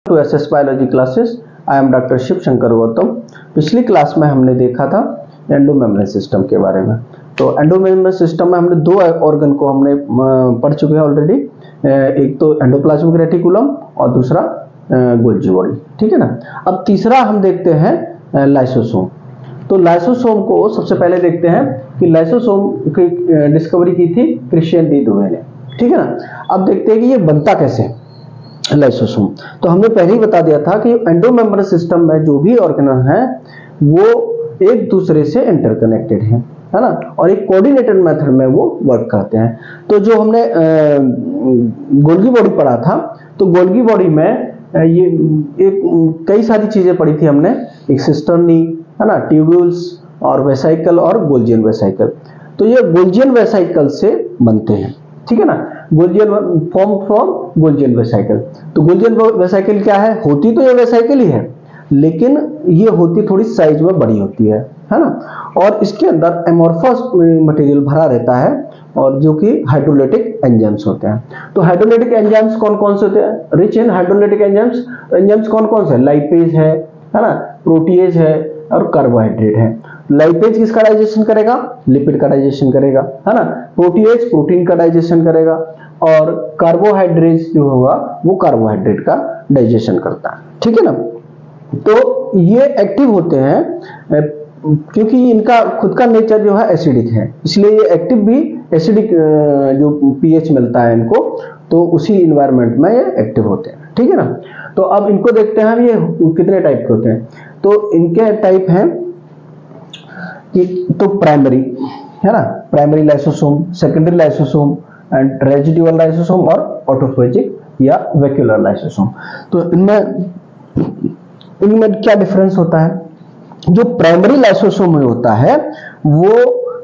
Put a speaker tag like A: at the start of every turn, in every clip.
A: To SS biology classes. I am doctor Shiv Shankar Gautam. पिछली class में हमने देखा था एंडोमेम्ब्रेन सिस्टम के बारे में। तो एंडोमेम्ब्रेन सिस्टम में हमने दो ऑर्गन को हमने पढ़ चुके हैं ऑलरेडी। एक तो एंडोप्लाज्मिक रेटिकुलम और दूसरा गोल्जी बॉडी, ठीक है ना। अब तीसरा हम देखते हैं लाइसोसोम। तो लाइसोसोम को सबसे पहले देखते हैं कि लाइसोसोम की डिस्कवरी की थी क्रिश्चियन डी दुवे ने, ठीक है ना। अब देखते हैं कि ये बनता कैसे है लाइसोसोम। तो हमने पहले ही बता दिया था कि एंडोमेम्ब्रेन सिस्टम में जो भी ऑर्गेनल है वो एक दूसरे से इंटरकनेक्टेड है ना, और एक कोऑर्डिनेटेड मेथड में वो वर्क करते हैं। तो जो हमने गोल्गी बॉडी पढ़ा था, तो गोल्गी बॉडी में ये एक कई सारी चीजें पढ़ी थी हमने, एक सिस्टर्नी है ना, ट्यूब्यूल्स और वेसाइकल और गोल्जियन वेसाइकल। तो ये गोल्जियन वेसाइकल से बनते हैं, ठीक है ना। Golgian form from Golgian vesicle. तो गोल्जियन वेसाइकल क्या है? होती तो ये वेसाइकल ही है, लेकिन ये होती थोड़ी साइज में बड़ी होती है ना। और इसके अंदर एमोर्फस मटेरियल भरा रहता है और जो कि हाइड्रोलाइटिक एंजाइम्स होते हैं। तो हाइड्रोलाइटिक एंजाइम्स कौन कौन से होते हैं? Rich in hydrolytic enzymes. Enzymes कौन कौन से? लाइपेज है ना, प्रोटीएज है और कार्बोहाइड्रेट है। लाइपेज किसका डाइजेशन करेगा? लिपिड का डाइजेशन करेगा, है ना। प्रोटीएज प्रोटीन का डाइजेशन करेगा और कार्बोहाइड्रेट जो होगा वो कार्बोहाइड्रेट का डाइजेशन करता है, ठीक है ना। तो ये एक्टिव होते हैं क्योंकि इनका खुद का नेचर जो है एसिडिक है, इसलिए ये एक्टिव भी एसिडिक जो पीएच मिलता है इनको, तो उसी इन्वायरमेंट में ये एक्टिव होते हैं, ठीक है ना। तो अब इनको देखते हैं ये कितने टाइप के होते हैं। तो इनके टाइप हैं कि तो प्राइमरी है ना, primary lysosome, secondary lysosome and residual lysosome और ऑटोफेजिक या वैक्यूलर लाइसोसोम। तो इनमें क्या डिफरेंस होता है? जो प्राइमरी लाइसोसोम में होता है वो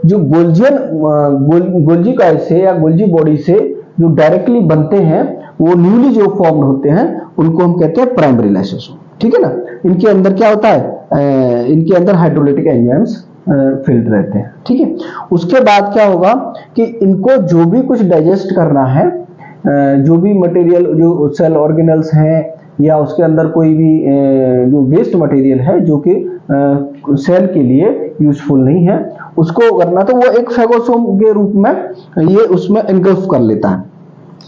A: जो गोल्जी कॉइल से या गोल्जी बॉडी से जो डायरेक्टली बनते हैं, वो न्यूली जो फॉर्म्ड होते हैं उनको हम कहते हैं प्राइमरी लाइसोसोम, ठीक है ना। इनके अंदर क्या होता है? इनके अंदर हाइड्रोलाइटिक एंजाइम्स फिल्ड रहते हैं, ठीक है। उसके बाद क्या होगा कि इनको जो भी कुछ डाइजेस्ट करना है, जो भी मटेरियल जो सेल ऑर्गेनल्स हैं या उसके अंदर कोई भी जो वेस्ट मटेरियल है जो कि सेल के लिए यूजफुल नहीं है, उसको करना, तो वो एक फेगोसोम के रूप में ये उसमें एंगल्फ कर लेता है।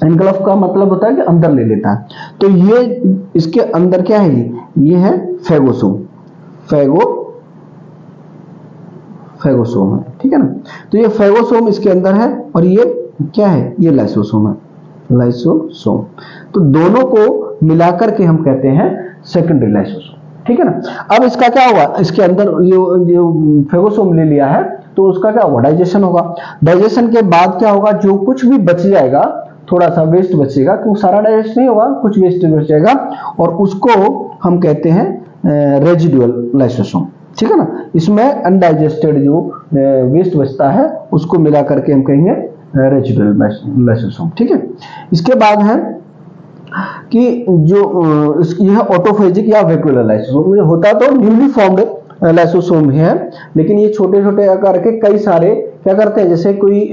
A: एंगल्फ का मतलब होता है कि अंदर ले लेता है। तो ये इसके अंदर क्या है? ये है फेगोसोम। फेगोसोम है, ठीक है ना। तो ये फेगोसोम इसके अंदर है और ये क्या है? ये लाइसोसोम है, लाइसोसोम। तो दोनों को मिलाकर के हम कहते हैं सेकेंडरी लाइसोसोम, ठीक है ना। अब इसका क्या होगा? इसके अंदर जो फेगोसोम ले लिया है तो उसका क्या होगा? डाइजेशन होगा। डाइजेशन के बाद क्या होगा? जो कुछ भी बच जाएगा, थोड़ा सा वेस्ट बचेगा, क्योंकि सारा डाइजेस्ट नहीं होगा, कुछ वेस्ट बच जाएगा और उसको हम कहते हैं रेजिडुअल लाइसोसोम, ठीक है ना। इसमें अनडाइजेस्टेड जो वेस्ट बचता है उसको मिला करके हम कहेंगे रेजिडुअल लाइसोसोम, ठीक है। इसके बाद है कि जो यह ऑटोफेजिक या वैक्यूलर लाइसोसोम होता तो न्यूली फॉर्म्ड लाइसोसोम है, लेकिन ये छोटे छोटे आकार के कई सारे क्या करते हैं, जैसे कोई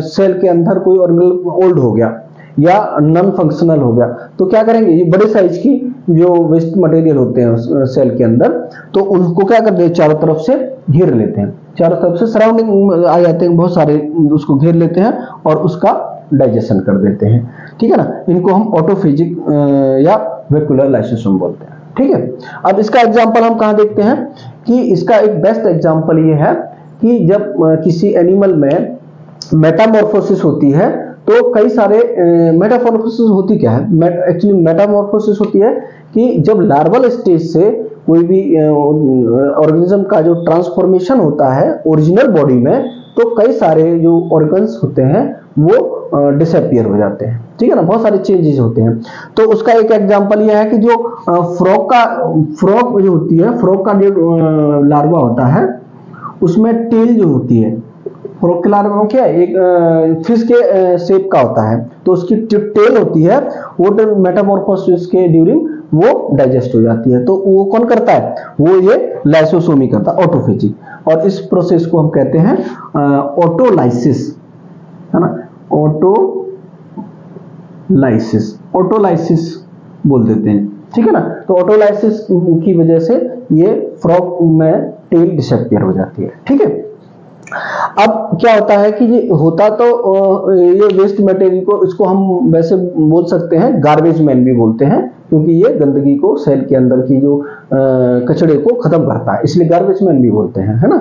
A: सेल के अंदर कोई ऑर्गेनल ओल्ड हो गया या नॉन फंक्शनल हो गया, तो क्या करेंगे? ये बड़े साइज की जो वेस्ट मटेरियल होते हैं सेल के अंदर, तो उनको क्या करते हैं? चारों तरफ से घेर लेते हैं, चारों तरफ से सराउंडिंग आ जाते हैं, बहुत सारे उसको घेर लेते हैं और उसका डाइजेशन कर देते हैं, ठीक है ना। इनको हम ऑटोफेजिक या वैक्यूलर लाइसोसोम बोलते हैं, ठीक है। अब इसका एग्जांपल हम कहां देखते हैं कि इसका एक बेस्ट एग्जांपल ये है कि जब किसी एनिमल में मेटामॉर्फोसिस होती है, तो कई सारे मेटामॉर्फोसिस होती क्या है? एक्चुअली मेटामॉर्फोसिस होती है कि जब लार्वल स्टेज से कोई भी ऑर्गेनिज्म का जो ट्रांसफॉर्मेशन होता है ओरिजिनल बॉडी में, तो कई सारे जो ऑर्गन्स होते हैं वो डिसअपियर हो जाते हैं, ठीक है ना। बहुत सारे चेंजेस होते हैं। तो उसका एक एग्जांपल यह है कि जो फ्रॉग जो होती है, फ्रॉग का जो लार्वा होता है उसमें टेल जो होती है, फ्रॉग के लार्वा में क्या है? एक फिश के शेप का होता है, तो उसकी जो टेल होती है वो मेटामॉर्फोसिस के ड्यूरिंग वो डाइजेस्ट हो जाती है। तो वो कौन करता है? वो ये लाइसोसोम ही करता है, ऑटोफेजिक। और इस प्रोसेस को हम कहते हैं ऑटोलाइसिस, है ना, ऑटोलाइसिस बोल देते हैं। ठीक है ना। तो ऑटोलाइसिस की वजह से ये फ्रॉग में टेल डिसअपियर हो जाती है, ठीक है। अब क्या होता है कि ये होता तो ये वेस्ट मटेरियल को, इसको हम वैसे बोल सकते हैं गार्बेज मैन भी बोलते हैं, क्योंकि ये गंदगी को, सेल के अंदर की जो कचड़े को खत्म करता है, इसलिए गार्बेज मैन भी बोलते हैं, है ना।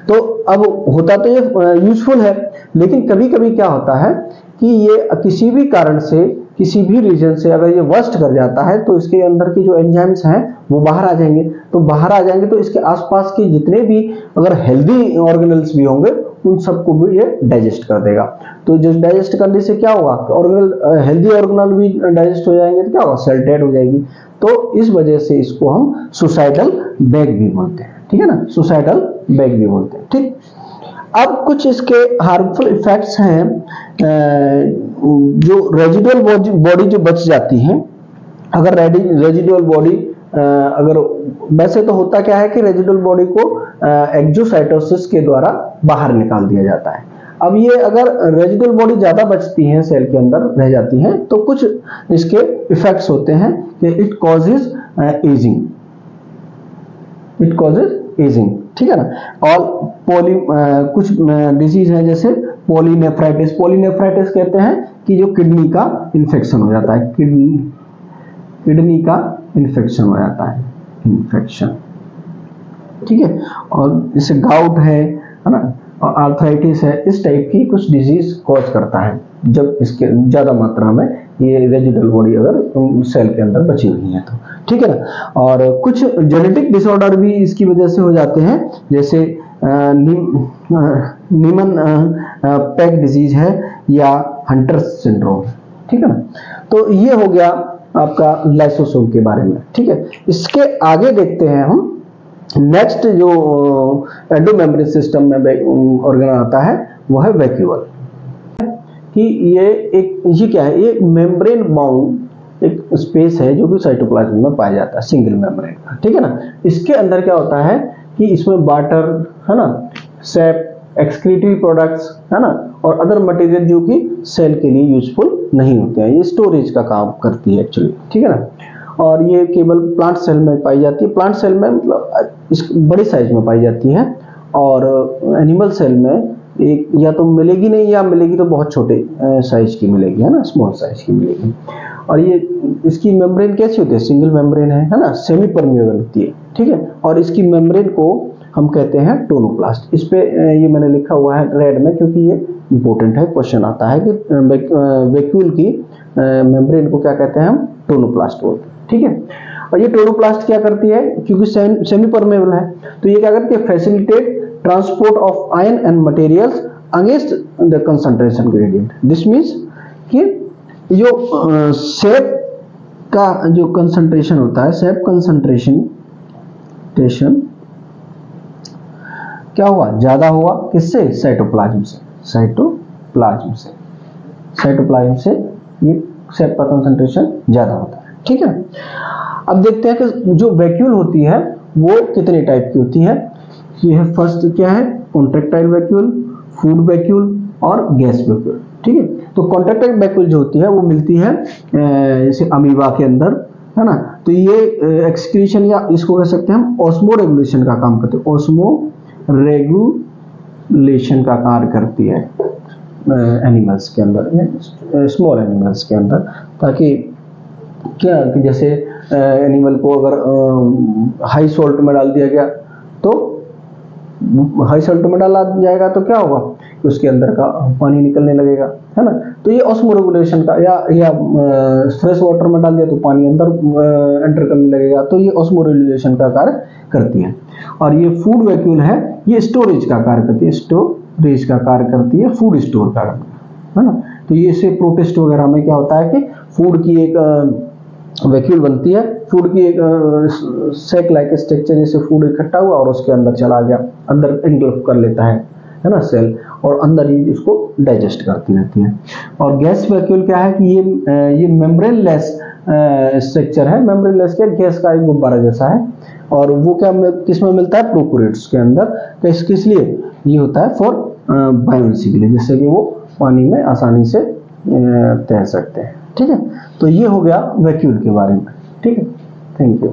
A: तो अब होता तो ये यूजफुल है, लेकिन कभी कभी क्या होता है कि ये किसी भी कारण से, किसी भी रीजन से अगर ये वर्स्ट कर जाता है तो इसके अंदर की जो एंजाइम्स हैं वो बाहर आ जाएंगे। तो बाहर आ जाएंगे तो इसके आसपास के जितने भी अगर हेल्दी ऑर्गेनल्स भी होंगे उन सबको भी ये डाइजेस्ट कर देगा। तो जो डाइजेस्ट करने से क्या होगा, ऑर्गेनल, हेल्दी ऑर्गेनल भी डाइजेस्ट हो जाएंगे तो क्या होगा, सेल डेड हो जाएगी। तो इस वजह से इसको हम सुसाइडल बैग भी बोलते हैं, ठीक है ना, सुसाइडल बैग भी बोलते हैं, ठीक। अब कुछ इसके हार्मफुल इफेक्ट्स हैं, जो रेजिडुअल बॉडी जो बच जाती है, अगर रेजिडुअल बॉडी अगर, वैसे तो होता क्या है कि रेजिडुअल बॉडी को एक्सोसाइटोसिस के द्वारा बाहर निकाल दिया जाता है। अब ये अगर रेजिडुअल बॉडी ज्यादा बचती हैं, सेल के अंदर रह जाती हैं, तो कुछ इसके इफेक्ट्स होते हैं कि इट कॉजेज एजिंग, ठीक है ना। और कुछ डिजीज है जैसे पॉलीनेफ्राइटिस। पॉलीनेफ्राइटिस कहते हैं कि जो किडनी का इन्फेक्शन हो जाता है, किडनी का इन्फेक्शन हो जाता है, इन्फेक्शन, ठीक है। और जैसे गाउट है ना, और आर्थराइटिस है, इस टाइप की कुछ डिजीज कॉज करता है जब इसके ज्यादा मात्रा में ये रेजिडुअल बॉडी अगर सेल के अंदर बची हुई है तो, ठीक है ना। और कुछ जेनेटिक डिसऑर्डर भी इसकी वजह से हो जाते हैं, जैसे नीमन पैक डिजीज है या हंटर सिंड्रोम, ठीक है ना। तो ये हो गया आपका लाइसोसोम के बारे में, ठीक है। इसके आगे देखते हैं हम नेक्स्ट जो एंडोमेम्ब्रेन सिस्टम में ऑर्गन आता है वो है वैक्यूल। कि ये क्या है, ये मेम्ब्रेन बाउंड एक स्पेस है जो कि साइटोप्लाज्म में पाया जाता है, सिंगल मेम्ब्रेन का, ठीक है ना। इसके अंदर क्या होता है कि इसमें वाटर, है ना, सेप, एक्सक्रीटरी प्रोडक्ट्स, है ना, और अदर मटेरियल जो कि सेल के लिए यूजफुल नहीं होते हैं, ये स्टोरेज का काम करती है एक्चुअली, ठीक है ना। और ये केवल प्लांट सेल में पाई जाती है, प्लांट सेल में मतलब इस बड़ी साइज में पाई जाती है, और एनिमल सेल में एक या तो मिलेगी नहीं, या मिलेगी तो बहुत छोटे साइज की मिलेगी, है ना, स्मॉल साइज की मिलेगी। और ये इसकी मेम्ब्रेन कैसी होती है, सिंगल मेम्ब्रेन है ना, सेमी परमेबल होती है, ठीक है। और इसकी मेम्ब्रेन को हम कहते हैं टोनोप्लास्ट। इस पे ये मैंने लिखा हुआ है रेड में, क्योंकि ये इंपॉर्टेंट है, क्वेश्चन आता है कि वैक्यूल की मेम्ब्रेन को क्या कहते हैं हम, टोनोप्लास्ट बोलते हैं, ठीक है। और ये टोनोप्लास्ट क्या करती है, क्योंकि सेमी परमेबल है, तो ये क्या करती है, facilitate transport of ion and materials against the concentration gradient. This means कि जो सेप का जो कंसंट्रेशन होता है, सेप कंसंट्रेशन क्या हुआ, ज्यादा हुआ, किससे, साइटोप्लाज्म से, साइटोप्लाज्म से ये सेप का कंसंट्रेशन ज्यादा होता है, ठीक है। अब देखते हैं कि जो वैक्यूल होती है वो कितने टाइप की होती है। ये है फर्स्ट क्या है, कॉन्ट्रैक्टाइल वैक्यूल, फूड वैक्यूल और गैस वैक्यूल, ठीक है। तो कॉन्ट्रैक्टाइल वैक्यूल जो होती है वो मिलती है जैसे अमीबा के अंदर, है ना। तो ये एक्सक्रीशन या इसको कह सकते हैं हम ऑस्मो रेगुलेशन का काम करते हैं, ऑस्मो रेगुलेशन का कार्य करती है एनिमल्स के अंदर, स्मॉल एनिमल्स के अंदर, ताकि क्या कि जैसे एनिमल को अगर हाई सॉल्ट में डाल दिया गया, तो हाई सॉल्ट में डाला जाएगा तो क्या होगा, उसके अंदर का पानी निकलने लगेगा, है ना। तो ये ऑस्मो रेगुलेशन का, या फ्रेश वाटर में डाल दिया तो पानी अंदर एंटर करने लगेगा, तो ये ऑस्मो रेगुलेशन का कार्य करती है। और ये फूड वैक्यूल है, ये स्टोरेज का कार्य करती है, स्टोरेज का कार्य करती है, फूड स्टोर का, है ना। तो ये से प्रोटिस्ट वगैरह में क्या होता है कि फूड की एक वैक्यूल बनती है, फूड की एक सेक लाइक स्ट्रक्चर, जैसे फूड इकट्ठा हुआ और उसके अंदर चला गया, अंदर इंगल्फ कर लेता है ना सेल, और अंदर ही इसको डाइजेस्ट करती रहती है। और गैस वैक्यूल क्या है कि ये मेम्ब्रेन लेस स्ट्रक्चर है, मेम्ब्रेन लेस क्या, गैस का एक गुब्बारा जैसा है, और वो क्या किस में मिलता है, प्रोकैरियोट्स के अंदर। किस लिए ये होता है, फॉर बायोमेसी के लिए, जिससे कि वो पानी में आसानी से तैर सकते हैं, ठीक है। तो ये हो गया वैक्यूल के बारे में, ठीक है। Thank you.